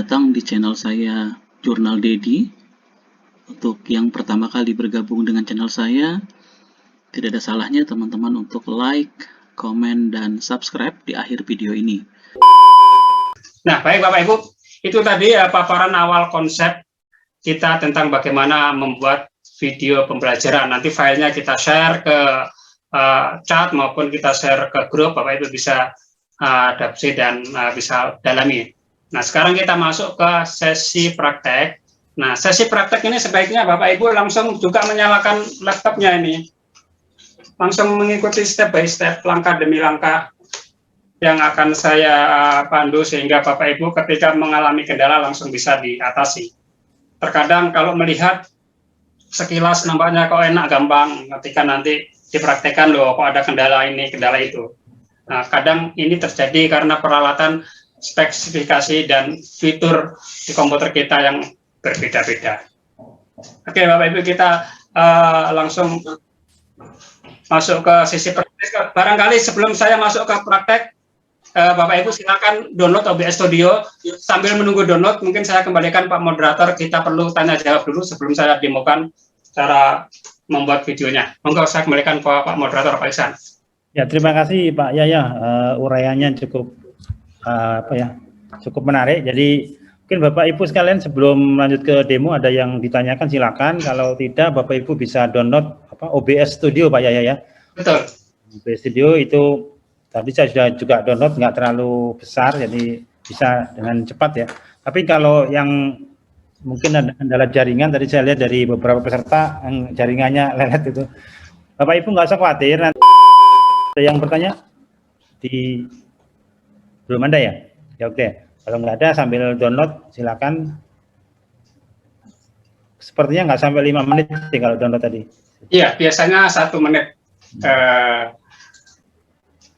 datang di channel saya Jurnal Dedi. Untuk yang pertama kali bergabung dengan channel saya, tidak ada salahnya teman-teman untuk like, komen, dan subscribe di akhir video ini. Nah, baik Bapak Ibu, itu tadi paparan awal konsep kita tentang bagaimana membuat video pembelajaran. Nanti filenya kita share ke chat maupun kita share ke grup, Bapak Ibu bisa adaptasi dan bisa dalami. Nah, sekarang kita masuk ke sesi praktek. Nah, sesi praktek ini sebaiknya Bapak Ibu langsung juga menyalakan laptopnya ini. Langsung mengikuti step by step, langkah demi langkah yang akan saya pandu sehingga Bapak Ibu ketika mengalami kendala langsung bisa diatasi. Terkadang kalau melihat sekilas nampaknya kok enak, gampang, ketika nanti dipraktekkan loh kok ada kendala ini, kendala itu. Nah, kadang ini terjadi karena peralatan, spesifikasi dan fitur di komputer kita yang berbeda-beda. Oke Bapak Ibu, kita langsung masuk ke sisi praktek. Barangkali sebelum saya masuk ke praktek, Bapak Ibu silakan download OBS Studio. Sambil menunggu download, mungkin saya kembalikan Pak Moderator, kita perlu tanya jawab dulu sebelum saya demokan cara membuat videonya. Monggo saya kembalikan ke Pak Moderator, Pak Iksan. Ya, terima kasih Pak Yaya, uraiannya cukup cukup menarik. Jadi mungkin Bapak Ibu sekalian sebelum lanjut ke demo ada yang ditanyakan silakan. Kalau tidak Bapak Ibu bisa download OBS Studio Pak Yaya ya. Betul. OBS Studio itu tadi saya sudah juga download, nggak terlalu besar jadi bisa dengan cepat ya. Tapi kalau yang mungkin ada kendala jaringan, tadi saya lihat dari beberapa peserta yang jaringannya lelet itu. Bapak Ibu nggak usah khawatir. Nanti ada yang bertanya belum ada ya? Ya oke. Kalau nggak ada sambil download silakan. Sepertinya nggak sampai 5 menit sih kalau download tadi. Iya, biasanya 1 menit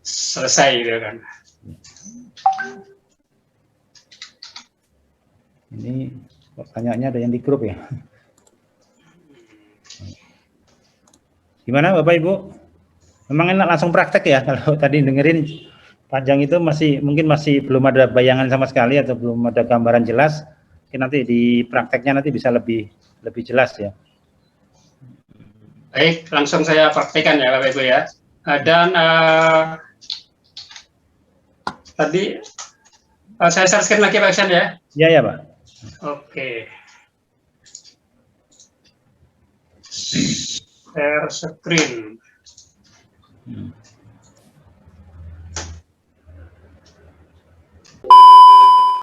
selesai gitu kan. Ini pertanyaannya ada yang di grup ya. Gimana Bapak Ibu? Memang enak langsung praktek ya, kalau tadi dengerin panjang itu mungkin masih belum ada bayangan sama sekali atau belum ada gambaran jelas. Mungkin nanti di prakteknya nanti bisa lebih jelas ya. Baik, langsung saya praktekkan ya Bapak Ibu ya. Dan tadi saya share screen lagi Pak Iksan ya. Iya ya Pak. Oke. Share screen.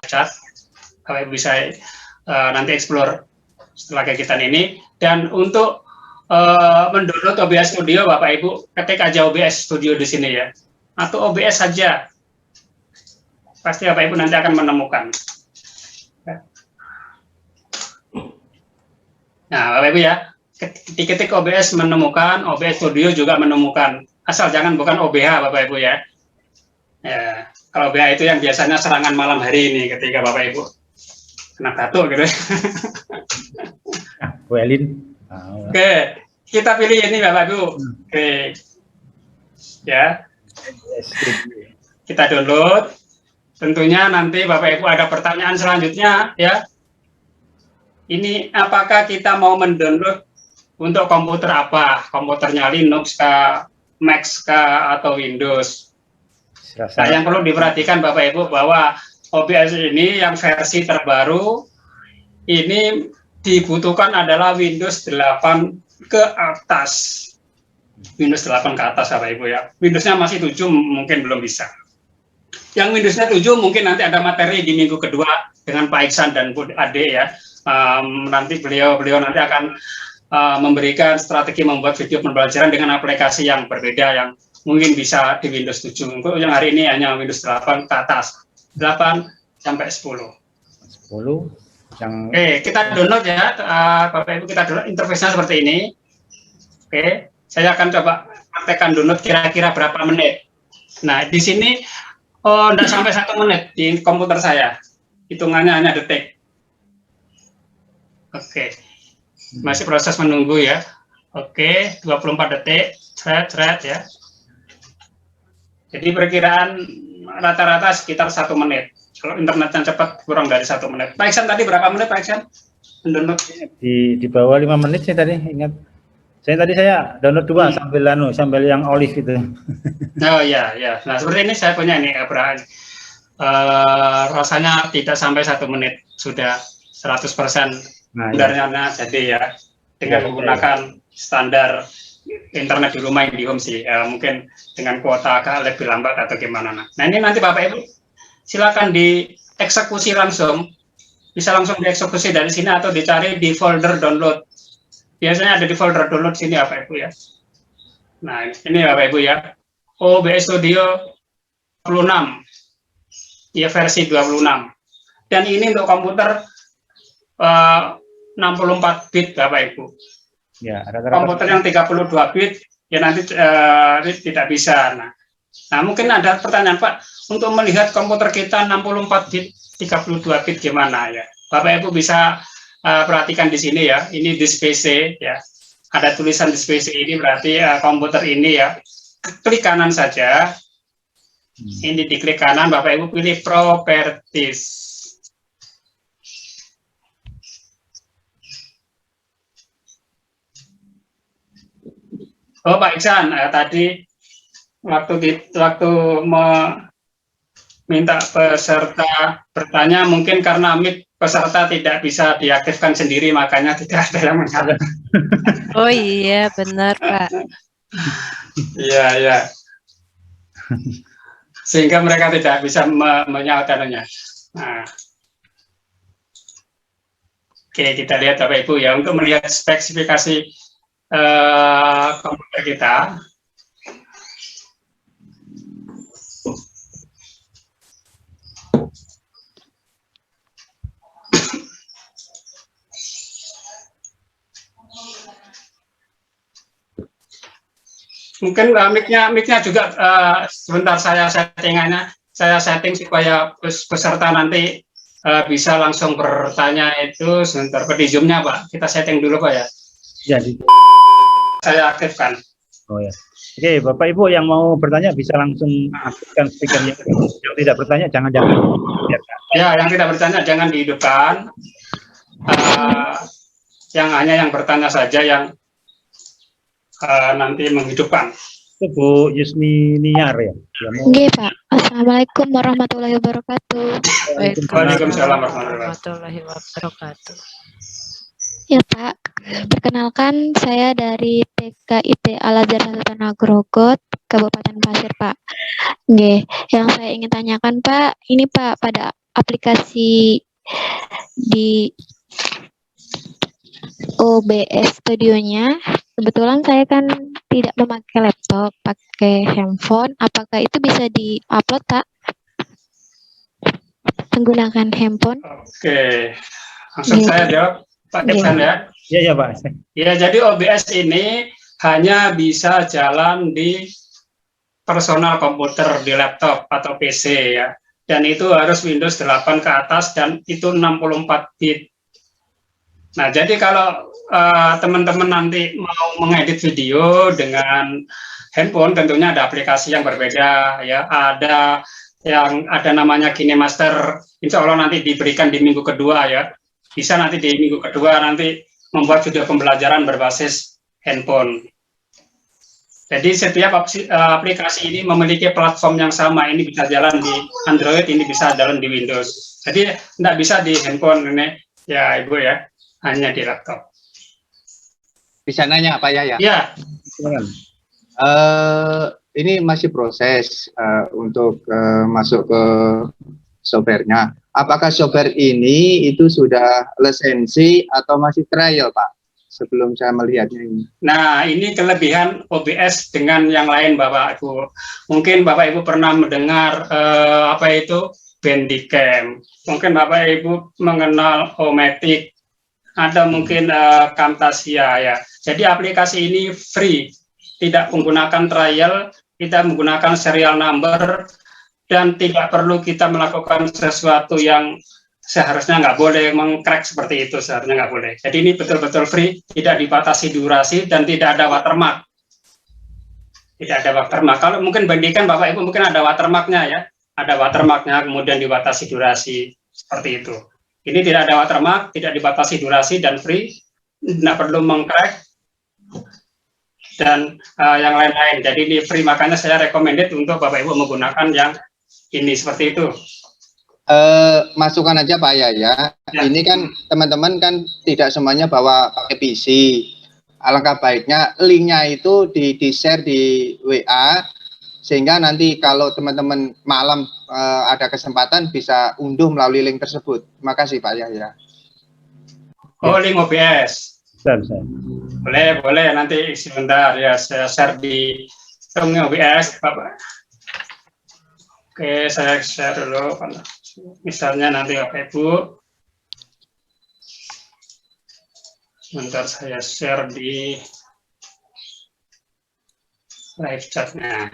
Chat, Bapak Ibu bisa nanti explore setelah kegiatan ini. Dan untuk mendownload OBS Studio, Bapak Ibu ketik aja OBS Studio di sini ya, atau OBS saja, pasti Bapak Ibu nanti akan menemukan. Nah, Bapak Ibu ya, ketik OBS menemukan, OBS Studio juga menemukan. Asal jangan bukan OBH Bapak Ibu ya. Ya, kalau OBH itu yang biasanya serangan malam hari ini ketika Bapak Ibu kena batuk gitu. Bu Elin. Oke, kita pilih ini Bapak Ibu. Oke. Ya. Kita download. Tentunya nanti Bapak Ibu ada pertanyaan selanjutnya ya. Ini apakah kita mau mendownload untuk komputer apa? Komputernya Linux kah, Mac kah, atau Windows? Nah, yang perlu diperhatikan Bapak Ibu bahwa OBS ini yang versi terbaru ini dibutuhkan adalah Windows 8 ke atas. Windows 8 ke atas Bapak Ibu ya. Windowsnya masih 7 mungkin belum bisa. Yang Windowsnya 7 mungkin nanti ada materi di minggu kedua dengan Pak Iksan dan Bu Ade ya. Nanti beliau nanti akan memberikan strategi membuat video pembelajaran dengan aplikasi yang berbeda yang mungkin bisa di Windows 7. Untuk yang hari ini hanya Windows 8 ke atas. 8 sampai 10. 10 yang Oke, kita download ya, Bapak Ibu, kita download interface-nya seperti ini. Oke, saya akan coba praktekkan download kira-kira berapa menit. Nah, di sini tidak sampai 1 menit di komputer saya. Hitungannya hanya detik. Oke. Masih proses menunggu ya. Oke, 24 detik. Thread ya. Jadi perkiraan rata-rata sekitar 1 menit. Kalau internetnya cepat kurang dari 1 menit. Pak Iksan tadi berapa menit Pak Iksan? Mendownload Di bawah 5 menit sih tadi, ingat. Saya download 2 sambil yang olive itu. Oh iya, ya. Nah seperti ini saya punya ini Abraham. Rasanya tidak sampai 1 menit sudah 100% benarnya jadi ya dengan menggunakan standar internet di rumah yang di home sih. Mungkin dengan kuota agak lebih lambat atau gimana. Nah ini nanti Bapak Ibu silakan dieksekusi langsung, bisa langsung dieksekusi dari sini atau dicari di folder download. Biasanya ada di folder download sini Bapak Ibu ya. Nah ini Bapak Ibu ya, OBS Studio 26 ya, versi 26, dan ini untuk komputer 64 bit Bapak Ibu. Ya, komputer yang 32 bit ya nanti tidak bisa. Nah mungkin ada pertanyaan Pak, untuk melihat komputer kita 64 bit 32 bit gimana ya, Bapak Ibu bisa perhatikan di sini ya, ini disk PC ya, ada tulisan disk PC ini berarti komputer ini ya. Klik kanan saja, ini diklik kanan, Bapak Ibu pilih Properties. Oh Pak Iksan, tadi waktu minta peserta bertanya, mungkin karena mic peserta tidak bisa diaktifkan sendiri, makanya tidak ada yang menyala. Oh iya, benar Pak. Iya, ya. Sehingga mereka tidak bisa menyalakannya. Nah. Oke, kita lihat Bapak Ibu ya, untuk melihat spesifikasi komputer kita. Mungkin mic-nya juga sebentar saya setting supaya peserta nanti bisa langsung bertanya itu sebentar. Di Zoom-nya Pak, kita setting dulu Pak ya. Jadi saya aktifkan. Oh ya. Oke, Bapak Ibu yang mau bertanya bisa langsung aktifkan speakernya. Yang tidak bertanya jangan. Ya, yang tidak bertanya jangan dihidupkan. Yang hanya yang bertanya saja yang nanti menghidupkan. Itu Bu Yusmi Niar ya. Oke Pak. Assalamualaikum warahmatullahi wabarakatuh. Waalaikumsalam warahmatullahi wabarakatuh. Ya Pak, perkenalkan saya dari TKIT Al-Azhar 1 Nagrogot, Kabupaten Pasir Pak. Oke, yang saya ingin tanyakan Pak, ini Pak, pada aplikasi di OBS Studionya, kebetulan saya kan tidak memakai laptop, pakai handphone. Apakah itu bisa di-upload Pak? Menggunakan handphone? Oke, langsung saya jawab Pak Iksan ya. Iya Pak. Ya, jadi OBS ini hanya bisa jalan di personal komputer, di laptop atau PC ya. Dan itu harus Windows 8 ke atas dan itu 64 bit. Nah, jadi kalau teman-teman nanti mau mengedit video dengan handphone, tentunya ada aplikasi yang berbeda ya. Ada yang ada namanya KineMaster, insya Allah nanti diberikan di minggu kedua ya. Bisa nanti di minggu kedua nanti membuat video pembelajaran berbasis handphone. Jadi setiap aplikasi ini memiliki platform yang sama. Ini bisa jalan di Android, ini bisa jalan di Windows. Jadi tidak bisa di handphone ini ya Ibu ya, hanya di laptop. Bisa nanya Pak Yaya? Ya. Ini masih proses untuk masuk ke softwarenya. Apakah software ini itu sudah lisensi atau masih trial Pak? Sebelum saya melihatnya ini. Nah, ini kelebihan OBS dengan yang lain Bapak Ibu. Mungkin Bapak Ibu pernah mendengar apa itu Bandicam. Mungkin Bapak Ibu mengenal Omatic. Ada mungkin Camtasia ya. Jadi aplikasi ini free, tidak menggunakan trial, tidak menggunakan serial number, dan tidak perlu kita melakukan sesuatu yang seharusnya nggak boleh, mengcrack seperti itu seharusnya nggak boleh. Jadi ini betul-betul free, tidak dibatasi durasi dan tidak ada watermark. Tidak ada watermark. Kalau mungkin bandingkan Bapak Ibu mungkin ada watermarknya ya. ada watermarknya, kemudian dibatasi durasi, seperti itu. Ini tidak ada watermark, tidak dibatasi durasi dan free, tidak perlu mengcrack dan yang lain-lain. Jadi ini free, makanya saya recommended untuk Bapak Ibu menggunakan yang ini, seperti itu. Masukan aja Pak ya. Ini kan teman-teman kan tidak semuanya bawa pakai PC. Alangkah baiknya linknya itu di-share di WA, sehingga nanti kalau teman-teman malam ada kesempatan bisa unduh melalui link tersebut. Terima kasih Pak Yahya. Oh, link OBS. Bisa. Boleh, nanti sebentar ya, saya share di OBS, Bapak. Oke, saya share dulu. Misalnya nanti Bapak Ibu, sebentar saya share di live chatnya.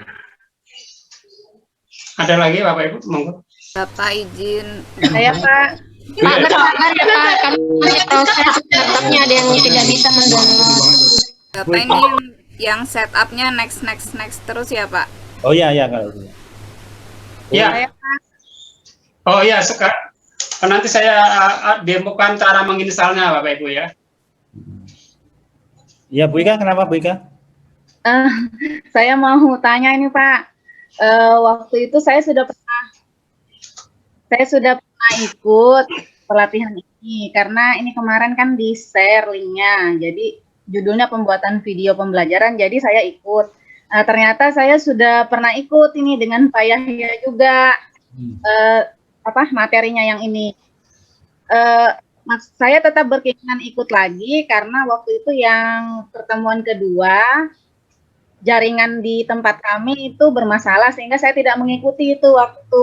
Ada lagi Bapak Ibu? Monggo. Bapak izin. Saya Pak. Pak, bersabar ya Pak, kan masih proses setupnya, ada yang tidak bisa mendownload. Bapak ini yang setupnya next terus ya Pak? Oh iya kalau itu. Ya. Oh iya, nanti saya demokan cara menginstalnya Bapak Ibu ya. Ya Bu Ika, kenapa Bu Ika? Saya mau tanya ini Pak, waktu itu saya sudah pernah ikut pelatihan ini, karena ini kemarin kan di share linknya, jadi judulnya pembuatan video pembelajaran, jadi saya ikut. Ternyata saya sudah pernah ikut ini dengan Pak Yahya juga, materinya yang ini. Saya tetap berkeinginan ikut lagi karena waktu itu yang pertemuan kedua jaringan di tempat kami itu bermasalah sehingga saya tidak mengikuti itu waktu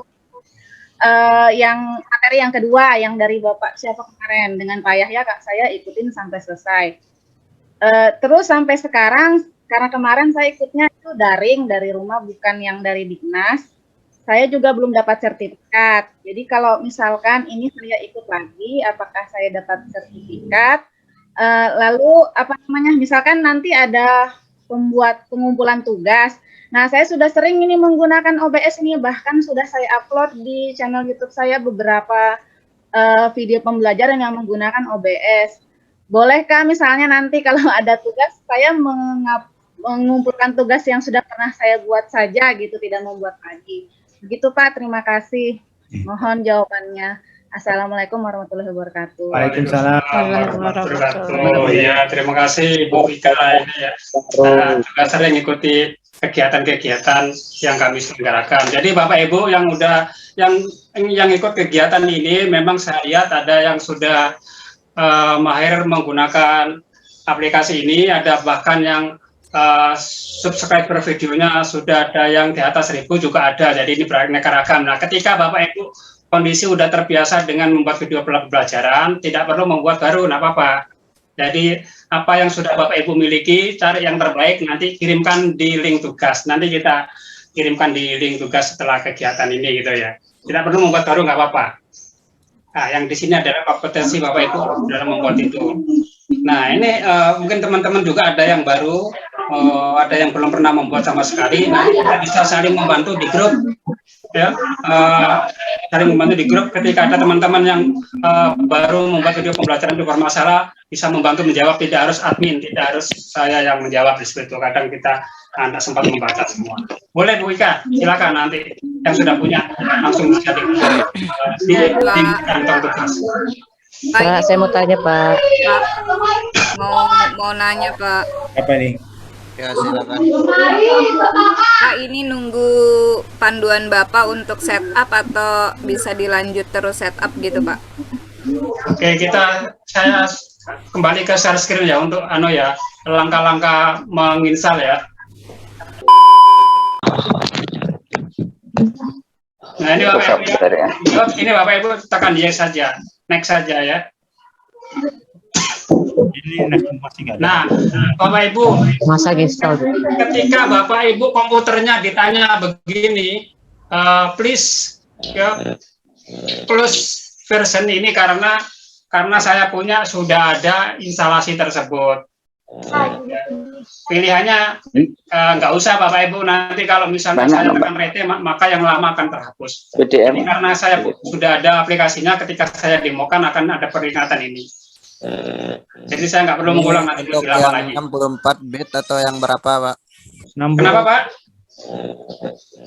yang materi yang kedua yang dari Bapak siapa kemarin dengan Pak Yahya, saya ikutin sampai selesai. Terus sampai sekarang, karena kemarin saya ikutnya itu daring dari rumah, bukan yang dari Dignas. Saya juga belum dapat sertifikat. Jadi kalau misalkan ini saya ikut lagi, apakah saya dapat sertifikat? Lalu misalkan nanti ada pengumpulan tugas. Nah, saya sudah sering ini menggunakan OBS ini, bahkan sudah saya upload di channel YouTube saya beberapa video pembelajaran yang menggunakan OBS. Bolehkah misalnya nanti kalau ada tugas, saya mengumpulkan tugas yang sudah pernah saya buat saja gitu, tidak membuat lagi. Begitu Pak, terima kasih. Mohon jawabannya. Assalamualaikum warahmatullahi wabarakatuh. Waalaikumsalam. Ya, terima kasih Bu Ika ini ya. Juga sering ikuti kegiatan-kegiatan yang kami selenggarakan. Jadi Bapak Ibu yang ikut kegiatan ini, memang saya lihat ada yang sudah mahir menggunakan aplikasi ini, ada bahkan yang subscriber videonya sudah ada yang di atas 1000 juga ada. Jadi ini beraneka ragam. Nah, ketika Bapak Ibu kondisi sudah terbiasa dengan membuat video pembelajaran, tidak perlu membuat baru, tidak apa-apa. Jadi apa yang sudah Bapak Ibu miliki, cari yang terbaik, nanti kirimkan di link tugas. Nanti kita kirimkan di link tugas setelah kegiatan ini gitu ya. Tidak perlu membuat baru, nggak apa-apa. Nah, yang di sini adalah kompetensi Bapak Ibu dalam membuat itu. Nah, ini mungkin teman-teman juga ada yang baru, ada yang belum pernah membuat sama sekali. Nah, kita bisa saling membantu di grup, ya, saling membantu di grup. Ketika ada teman-teman yang baru membuat video pembelajaran itu bermasalah, bisa membantu menjawab. Tidak harus admin, tidak harus saya yang menjawab di situ. Kadang kita tidak sempat membaca semua. Boleh Bu Ika, silakan nanti yang sudah punya langsung bisa di kantor tugas. Pak, saya mau tanya Pak. Mau nanya Pak. Apa ini? Ya, silakan. Pak, ini nunggu panduan Bapak untuk setup atau bisa dilanjut terus setup gitu Pak? Oke, saya kembali ke share screen ya untuk langkah-langkah menginstal ya. Nah, ini Bapak Ibu, Bapak Ibu tekan yes saja, next saja ya. Nah, Bapak Ibu, ketika Bapak Ibu komputernya ditanya begini, please ya, plus version ini karena saya punya sudah ada instalasi tersebut. pilihannya nggak usah Bapak Ibu, nanti kalau misalnya saya tekan rete maka yang lama akan terhapus. Jadi, karena saya sudah ada aplikasinya, ketika saya demokan akan ada peringatan ini. Jadi saya nggak perlu mengulang nanti lebih lama lagi. 64 bit atau yang berapa Pak? Kenapa Pak?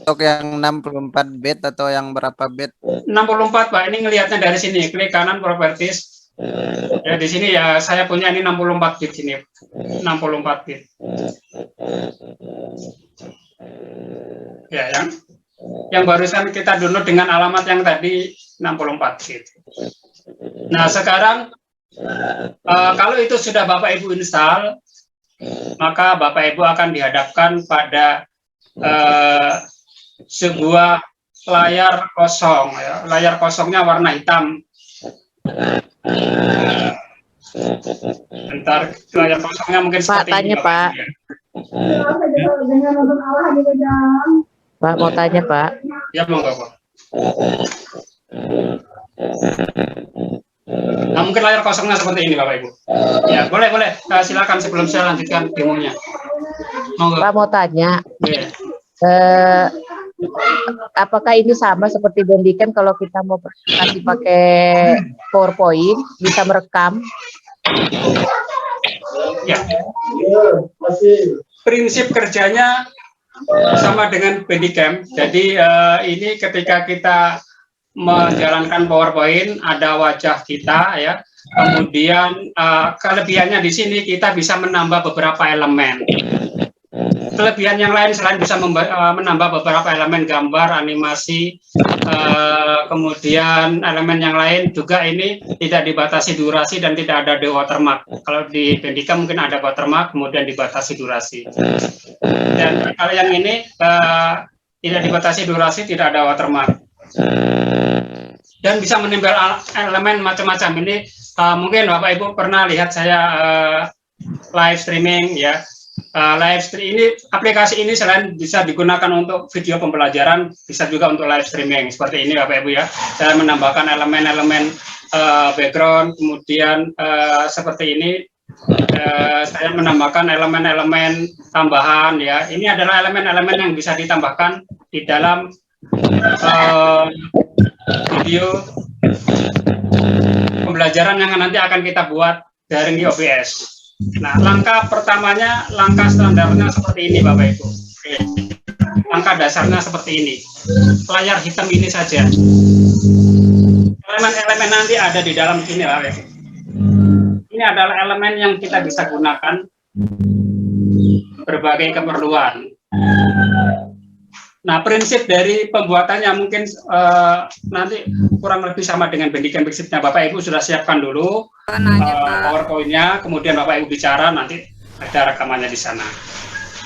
Untuk yang 64 bit atau yang berapa bit? 64 Pak, ini ngelihatnya dari sini, klik kanan properties. Ya di sini ya saya punya ini 64 bit sini. 64 bit. Ya, yang barusan kita download dengan alamat yang tadi 64 bit. Nah, sekarang kalau itu sudah Bapak Ibu install, maka Bapak Ibu akan dihadapkan pada sebuah layar kosong ya. Layar kosongnya warna hitam. Bentar, layar kosongnya mungkin seperti tanya, ini. Pak. Pak, mau tanya, Pak. Ya, monggo, Pak. Nah, mungkin layar kosongnya seperti ini, Bapak Ibu. Ya, boleh. Silakan sebelum saya lanjutkan demonya. Monggo. Pak, mau tanya. Ya. Apakah ini sama seperti Bandicam kalau kita mau presentasi pakai PowerPoint, bisa merekam? Ya. Prinsip kerjanya sama dengan Bandicam. Jadi ini ketika kita menjalankan PowerPoint, ada wajah kita ya. Kemudian kelebihannya di sini kita bisa menambah beberapa elemen. Kelebihan yang lain selain bisa menambah beberapa elemen gambar, animasi, kemudian elemen yang lain juga ini tidak dibatasi durasi dan tidak ada watermark. Kalau di Bandicam mungkin ada watermark, kemudian dibatasi durasi. Dan kalau yang ini tidak dibatasi durasi, tidak ada watermark. Dan bisa menempel elemen macam-macam. Ini mungkin Bapak Ibu pernah lihat saya live streaming ya. Live stream ini, aplikasi ini selain bisa digunakan untuk video pembelajaran, bisa juga untuk live streaming seperti ini Bapak Ibu ya. Saya menambahkan elemen-elemen background, kemudian seperti ini saya menambahkan elemen-elemen tambahan ya. Ini adalah elemen-elemen yang bisa ditambahkan di dalam video pembelajaran yang nanti akan kita buat daring di OBS. Nah, langkah pertamanya, langkah standarnya seperti ini Bapak Ibu. Oke. Langkah dasarnya seperti ini. Layar hitam ini saja. Elemen-elemen nanti ada di dalam sini Bapak Ibu. Ini adalah elemen yang kita bisa gunakan berbagai keperluan. Nah, prinsip dari pembuatannya mungkin nanti kurang lebih sama dengan Bandicam. Prinsipnya Bapak Ibu sudah siapkan dulu PowerPoint-nya, kemudian Bapak Ibu bicara, nanti ada rekamannya di sana.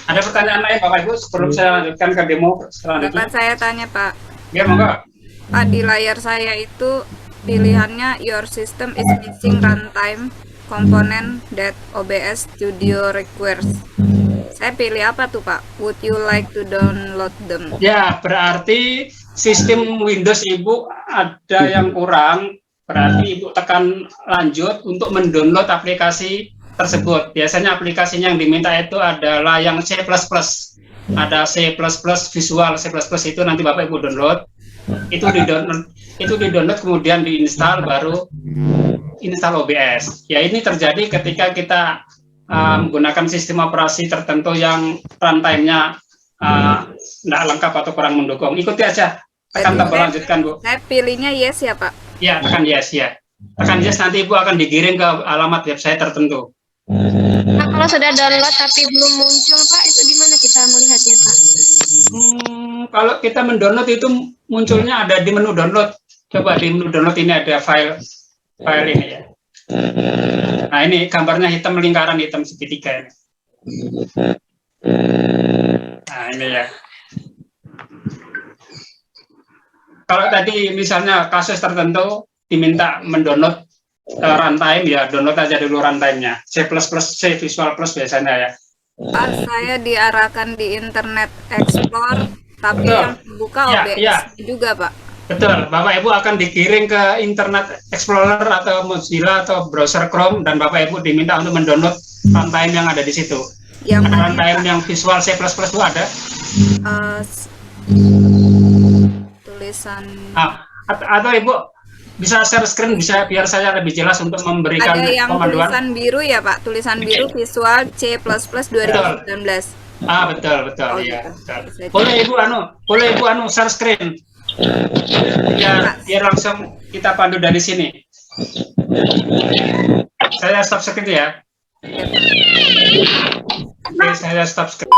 Ada pertanyaan lain Bapak Ibu sebelum saya lanjutkan ke demo selanjutnya? Dapat saya tanya Pak. Ya, monggo. Pak, di layar saya itu pilihannya your system is missing runtime component that OBS Studio requires. Saya pilih apa tuh Pak? Would you like to download them? Ya, berarti sistem Windows Ibu ada yang kurang, berarti Ibu tekan lanjut untuk mendownload aplikasi tersebut. Biasanya aplikasinya yang diminta itu adalah yang C++. Ada C++ Visual C++ itu nanti Bapak Ibu download. Itu di-download kemudian diinstal, baru install OBS. Ya, ini terjadi ketika kita menggunakan sistem operasi tertentu yang runtime-nya tidak lengkap atau kurang mendukung. Ikuti aja. Tekan tombol lanjutkan, Bu. Saya pilihnya yes ya, Pak. Ya, tekan yes ya. Tekan yes, nanti Ibu akan digiring ke alamat website tertentu. Nah, kalau sudah download tapi belum muncul, Pak, itu di mana kita melihatnya, Pak? Kalau kita mendownload itu munculnya ada di menu download. Coba di menu download ini ada file ini ya. Nah, ini gambarnya hitam, lingkaran hitam segitiga ini. Nah, ini ya. Kalau tadi misalnya kasus tertentu diminta mendownload runtime, ya download aja dulu runtime-nya. C++, C Visual Plus biasanya ya. Saya diarahkan di Internet Explorer, tapi betul. Yang buka OBS juga, Pak. Betul, Bapak Ibu akan dikirim ke Internet Explorer atau Mozilla atau browser Chrome, dan Bapak Ibu diminta untuk mendownload runtime yang ada di situ. Yang mana? Runtime yang visual C++ itu ada. Tulisan. Atau Ibu bisa share screen bisa biar saya lebih jelas untuk memberikan Ada yang pemanduan. tulisan biru ya Pak, tulisan biru visual C++ 2019. Betul Oh, ya. gitu. Boleh Ibu share screen. Biar langsung kita pandu dari sini. Saya stop screen ya. Oke, saya stop screen.